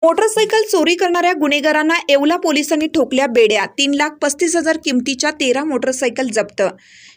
Motorcycle चोरी करणाऱ्या गुन्हेगारांना येवला पोलिसांनी ठोकल्या बेड्या। 3,35,000 किमतीच्या 13 मोटरसायकल जप्त।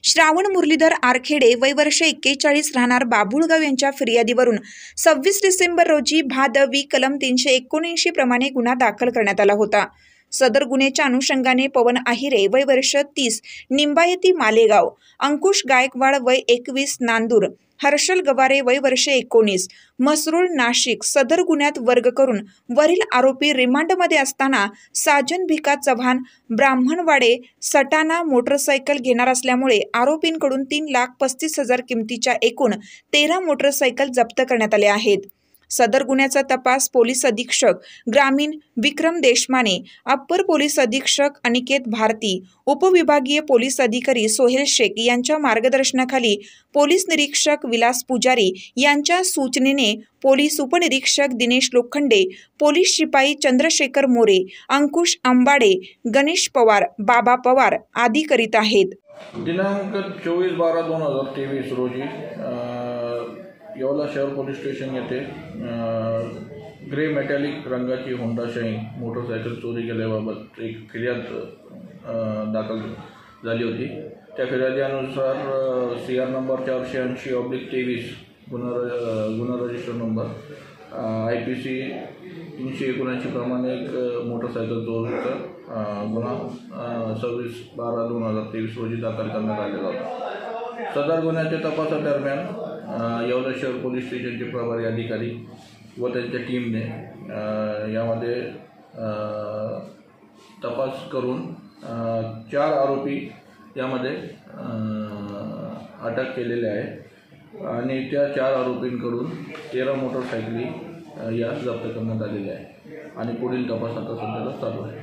श्रावण मुरलीधर आरखेडे वय वर्ष 41 राहणार बाभुळगाव यांच्या फिर्यादीवरून 26 डिसेंबर रोजी भादवी कलम 379 प्रमाणे गुन्हा दाखल करण्यात आला होता। सदर गुन्ह्याच्या अनुषंगाने पवन आहिरे वय वर्ष 30 निंबायती मालेगाव, अंकुश गायकवाड वय 21 नांदूर, हर्षल गवारे वय वर्ष 19 मसरूळ नाशिक सदर गुन्ह्यात वर्ग करून वरील आरोपी रिमांडमध्ये असताना साजन भिका चव्हाण ब्राह्मणवाडे सटाणा मोटरसायकल घेणार असल्यामुळे आरोपींकडून 3,35,000 किमतीच्या एकूण 13 मोटरसायकल जप्त करण्यात आले आहेत। सदर गुन्ह्याचा तपास पोलीस अधीक्षक ग्रामीण विक्रम देशमाने, अप्पर पोलीस अधीक्षक अनिकेत भारती, उपविभागीय पोलीस अधिकारी सोहेल शेख यांच्या मार्गदर्शनाखाली पोलीस निरीक्षक विलास पुजारी यांच्या सूचनेने पोलीस उपनिरीक्षक दिनेश लोखंडे, पोलीस शिपाई चंद्रशेखर मोरे, अंकुश अंबाडे, गणेश पवार, बाबा पवार आदी करीत आहेत। दिनांक 24/12/2023 रोजी येवला शहर पोलीस स्टेशन येथे ग्रे मेटॅलिक रंगाची होंडा शाईन मोटरसायकल चोरी केल्याबाबत एक फिर्याद दाखल झाली होती। त्या फिर्यादीनुसार CR नंबर 480/23 गुन्हा रजिस्टर नंबर IPC 379 प्रमाणे एक मोटरसायकल चोरीचा गुन्हा 26/12/2023 रोजी दाखल करण्यात आलेला होता। सदर गुन्ह्याच्या तपासादरम्यान येवला शहर पोलीस स्टेशनचे प्रभारी अधिकारी व त्यांच्या टीमने यामध्ये तपास करून 4 आरोपी यामध्ये अटक केलेले आहे आणि त्या 4 आरोपींकडून 13 मोटरसायकली या जप्त करण्यात आलेल्या आहे आणि पुढील तपास आता सध्याला चालू आहे।